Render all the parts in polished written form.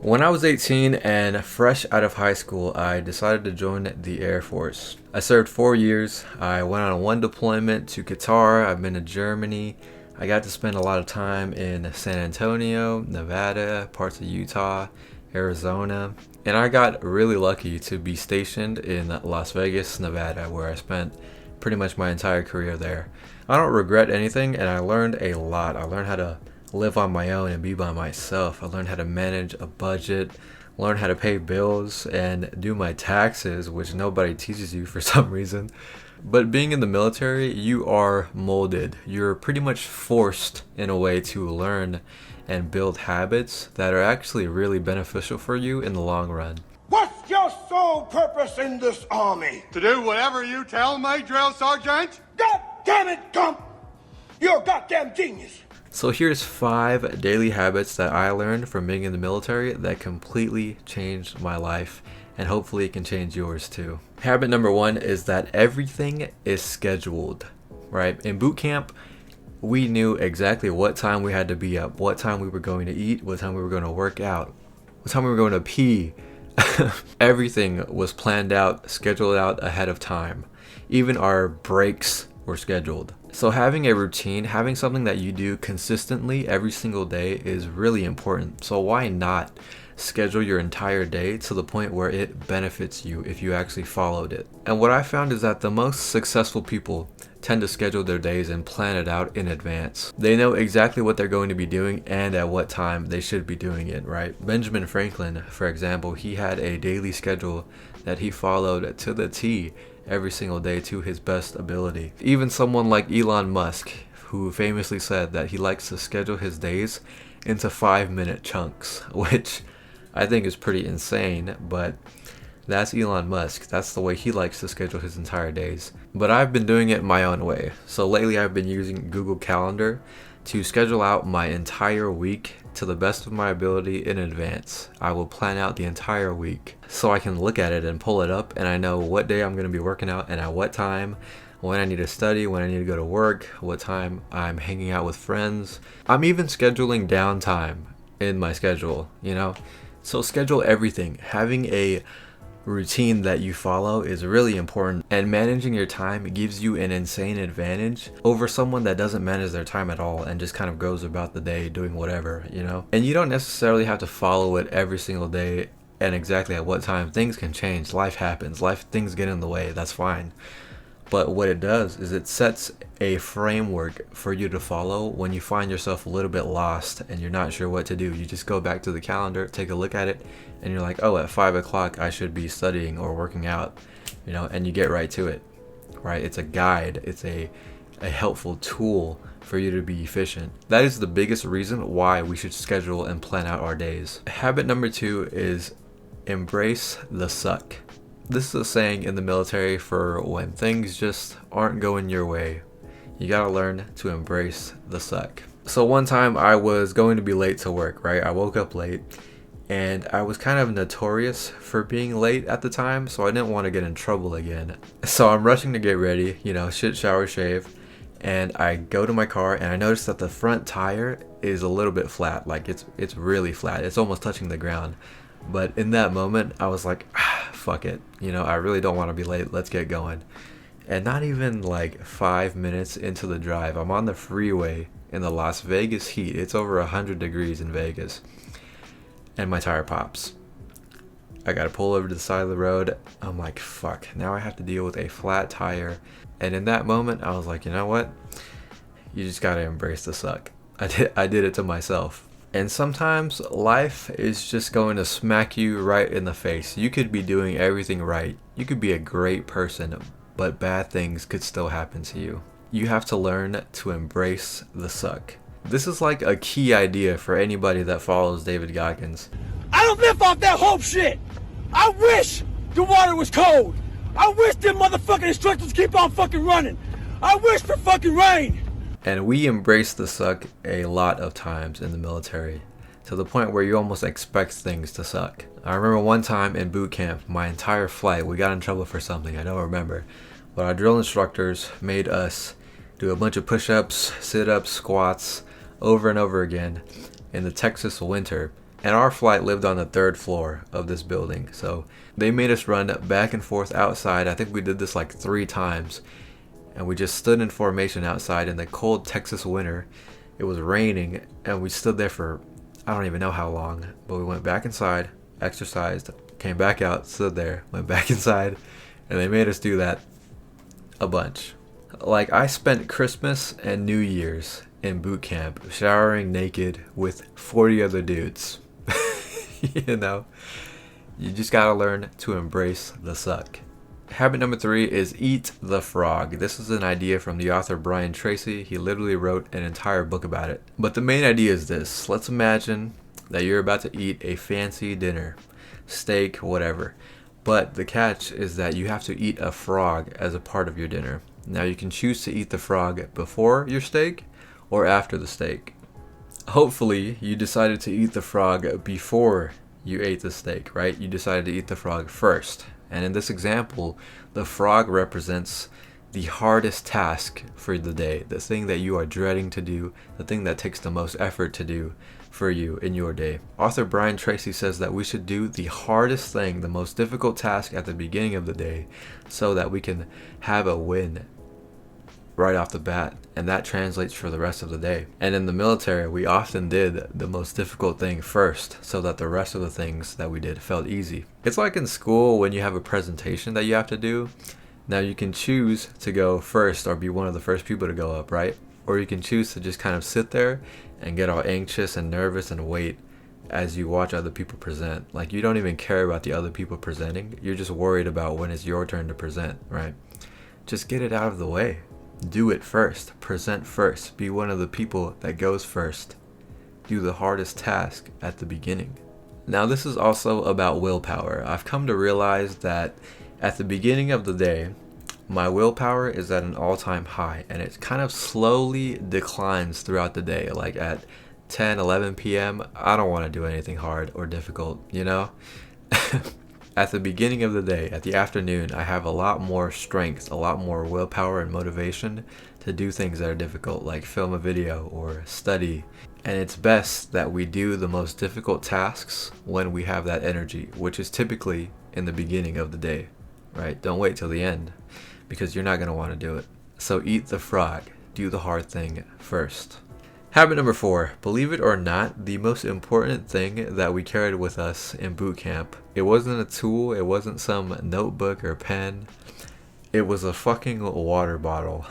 When I was 18 and fresh out of high school, I decided to join the Air Force. I served 4 years. I went on one deployment to Qatar. I've been to Germany. I got to spend a lot of time in San Antonio, Nevada, parts of Utah, Arizona. And I got really lucky to be stationed in Las Vegas, Nevada, where I spent pretty much my entire career there. I don't regret anything, and I learned a lot. I learned how to live on my own and be by myself. I learned how to manage a budget, learn how to pay bills, and do my taxes, which nobody teaches you for some reason. But being in the military, you are molded. You're pretty much forced in a way to learn and build habits that are actually really beneficial for you in the long run. What's your sole purpose in this army? To do whatever you tell me, drill sergeant. God damn it, Gump! You're a goddamn genius. So here's 5 daily habits that I learned from being in the military that completely changed my life, and hopefully it can change yours too. Habit number 1 is that everything is scheduled, right? In boot camp, we knew exactly what time we had to be up, what time we were going to eat, what time we were going to work out, what time we were going to pee. Everything was planned out, scheduled out ahead of time. Even our breaks were scheduled. So having a routine, having something that you do consistently every single day is really important. So why not schedule your entire day to the point where it benefits you if you actually followed it? And what I found is that the most successful people tend to schedule their days and plan it out in advance. They know exactly what they're going to be doing and at what time they should be doing it, right? Benjamin Franklin, for example, he had a daily schedule that he followed to the T every single day to his best ability. Even someone like Elon Musk, who famously said that he likes to schedule his days into 5-minute chunks, which I think is pretty insane, but that's Elon Musk. That's the way he likes to schedule his entire days. But I've been doing it my own way. So lately I've been using Google Calendar to schedule out my entire week to the best of my ability in advance. I will plan out the entire week so I can look at it and pull it up, and I know what day I'm going to be working out and at what time, when I need to study, when I need to go to work, what time I'm hanging out with friends. I'm even scheduling downtime in my schedule, you know? So schedule everything. Having a routine that you follow is really important, and managing your time gives you an insane advantage over someone that doesn't manage their time at all and just kind of goes about the day doing whatever, you know? And you don't necessarily have to follow it every single day and exactly at what time. Things can change, life happens, things get in the way, that's fine. But what it does is it sets a framework for you to follow when you find yourself a little bit lost and you're not sure what to do. You just go back to the calendar, take a look at it, and you're like, oh, at 5 o'clock I should be studying or working out, you know, and you get right to it, right? It's a guide. It's a helpful tool for you to be efficient. That is the biggest reason why we should schedule and plan out our days. Habit number 2 is embrace the suck. This is a saying in the military for when things just aren't going your way. You gotta learn to embrace the suck. So one time I was going to be late to work, right? I woke up late and I was kind of notorious for being late at the time, so I didn't want to get in trouble again. So I'm rushing to get ready, you know, shit, shower, shave, and I go to my car and I notice that the front tire is a little bit flat. Like it's really flat. It's almost touching the ground. But in that moment, I was like, fuck it. You know, I really don't want to be late. Let's get going. And not even like 5 minutes into the drive, I'm on the freeway in the Las Vegas heat. It's over 100 degrees in Vegas. And my tire pops. I got to pull over to the side of the road. I'm like, fuck. Now I have to deal with a flat tire. And in that moment, I was like, you know what? You just got to embrace the suck. I did it to myself. And sometimes life is just going to smack you right in the face. You could be doing everything right. You could be a great person, but bad things could still happen to you. You have to learn to embrace the suck. This is like a key idea for anybody that follows David Goggins. I don't live off that hope shit. I wish the water was cold. I wish them motherfucking instructors keep on fucking running. I wish for fucking rain. And we embrace the suck a lot of times in the military, to the point where you almost expect things to suck. I remember one time in boot camp, my entire flight, we got in trouble for something, I don't remember, but our drill instructors made us do a bunch of push-ups, sit-ups, squats, over and over again in the Texas winter. And our flight lived on the 3rd floor of this building. So they made us run back and forth outside. I think we did this like 3 times. And we just stood in formation outside in the cold Texas winter. It was raining and we stood there for I don't even know how long. But we went back inside, exercised, came back out, stood there, went back inside. And they made us do that a bunch. Like, I spent Christmas and New Year's in boot camp showering naked with 40 other dudes. You know, you just gotta learn to embrace the suck. Habit number 3 is eat the frog. This is an idea from the author Brian Tracy. He literally wrote an entire book about it. But the main idea is this. Let's imagine that you're about to eat a fancy dinner, steak, whatever. But the catch is that you have to eat a frog as a part of your dinner. Now you can choose to eat the frog before your steak or after the steak. Hopefully you decided to eat the frog before you ate the steak, right? You decided to eat the frog first. And in this example, the frog represents the hardest task for the day, the thing that you are dreading to do, the thing that takes the most effort to do for you in your day. Author Brian Tracy says that we should do the hardest thing, the most difficult task at the beginning of the day so that we can have a win right off the bat, and that translates for the rest of the day. And in the military, we often did the most difficult thing first so that the rest of the things that we did felt easy. It's like in school when you have a presentation that you have to do. Now you can choose to go first or be one of the first people to go up, right? Or you can choose to just kind of sit there and get all anxious and nervous and wait as you watch other people present. Like, you don't even care about the other people presenting. You're just worried about when it's your turn to present, right? Just get it out of the way. Do it first. Present first. Be one of the people that goes first. Do the hardest task at the beginning. Now, this is also about willpower. I've come to realize that at the beginning of the day, my willpower is at an all-time high, and it kind of slowly declines throughout the day. Like at 10, 11 p.m., I don't want to do anything hard or difficult, you know? At the beginning of the day, at the afternoon, I have a lot more strength, a lot more willpower and motivation to do things that are difficult, like film a video or study. And it's best that we do the most difficult tasks when we have that energy, which is typically in the beginning of the day, right? Don't wait till the end, because you're not going to want to do it. So eat the frog. Do the hard thing first. Habit number 4, believe it or not, the most important thing that we carried with us in boot camp, it wasn't a tool, it wasn't some notebook or pen, it was a fucking water bottle.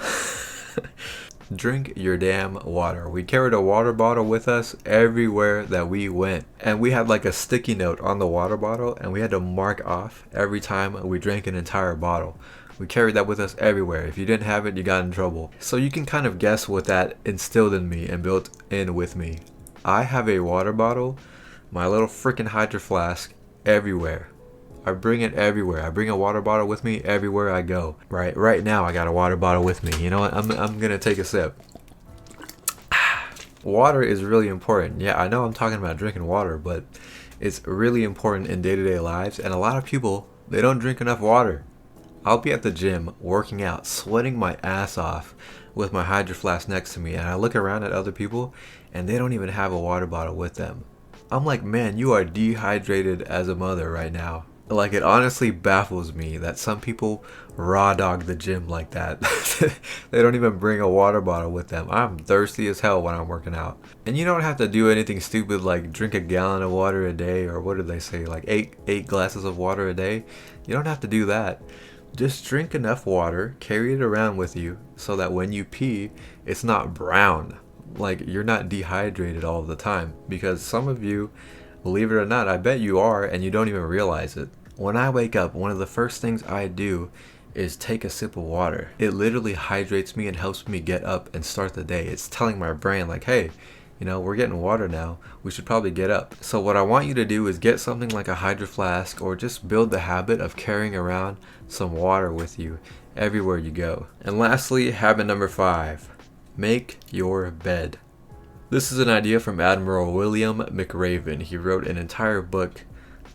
Drink your damn water. We carried a water bottle with us everywhere that we went. And we had like a sticky note on the water bottle, and we had to mark off every time we drank an entire bottle. We carried that with us everywhere. If you didn't have it, you got in trouble. So you can kind of guess what that instilled in me and built in with me. I have a water bottle, my little freaking hydro flask, everywhere. I bring it everywhere. I bring a water bottle with me everywhere I go. Right now I got a water bottle with me. You know what? I'm gonna take a sip. Water is really important. Yeah, I know I'm talking about drinking water, but it's really important in day-to-day lives. And a lot of people, they don't drink enough water. I'll be at the gym, working out, sweating my ass off with my hydro flask next to me, and I look around at other people and they don't even have a water bottle with them. I'm like, man, you are dehydrated as a mother right now. Like, it honestly baffles me that some people raw dog the gym like that. They don't even bring a water bottle with them. I'm thirsty as hell when I'm working out. And you don't have to do anything stupid like drink a gallon of water a day, or what did they say, like eight glasses of water a day. You don't have to do that. Just drink enough water, carry it around with you so that when you pee, it's not brown. Like, you're not dehydrated all the time. Because some of you, believe it or not, I bet you are, and you don't even realize it. When I wake up, one of the first things I do is take a sip of water. It literally hydrates me and helps me get up and start the day. It's telling my brain like, hey, you know, we're getting water now. We should probably get up. So what I want you to do is get something like a hydro flask, or just build the habit of carrying around some water with you everywhere you go. And lastly, habit number 5, make your bed. This is an idea from Admiral William McRaven. He wrote an entire book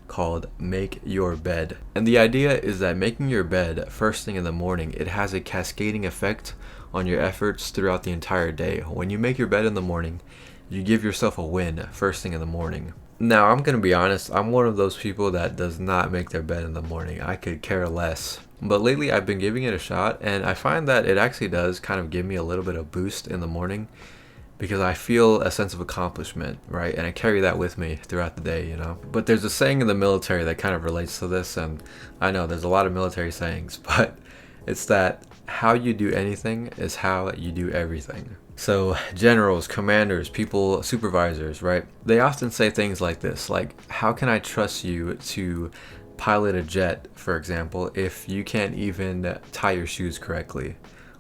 called Make Your Bed. And the idea is that making your bed first thing in the morning, it has a cascading effect on your efforts throughout the entire day. When you make your bed in the morning, you give yourself a win first thing in the morning. Now, I'm gonna be honest, I'm one of those people that does not make their bed in the morning. I could care less. But lately, I've been giving it a shot, and I find that it actually does kind of give me a little bit of boost in the morning because I feel a sense of accomplishment, right? And I carry that with me throughout the day, you know? But there's a saying in the military that kind of relates to this, and I know there's a lot of military sayings, but it's that how you do anything is how you do everything. So, generals, commanders, people, supervisors, right? They often say things like this, like, how can I trust you to pilot a jet, for example, if you can't even tie your shoes correctly?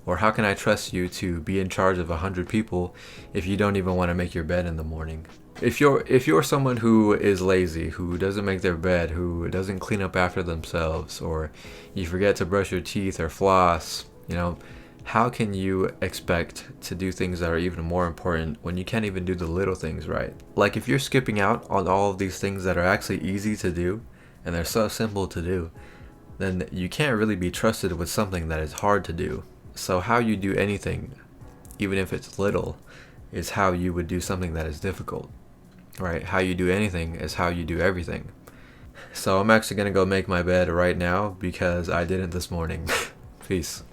Or how can I trust you to be in charge of 100 people if you don't even want to make your bed in the morning? If you're someone who is lazy, who doesn't make their bed, who doesn't clean up after themselves, or you forget to brush your teeth or floss, you know, how can you expect to do things that are even more important when you can't even do the little things right? Like if you're skipping out on all of these things that are actually easy to do and they're so simple to do, then you can't really be trusted with something that is hard to do. So how you do anything, even if it's little, is how you would do something that is difficult, right? How you do anything is how you do everything. So I'm actually gonna go make my bed right now because I didn't this morning. Peace.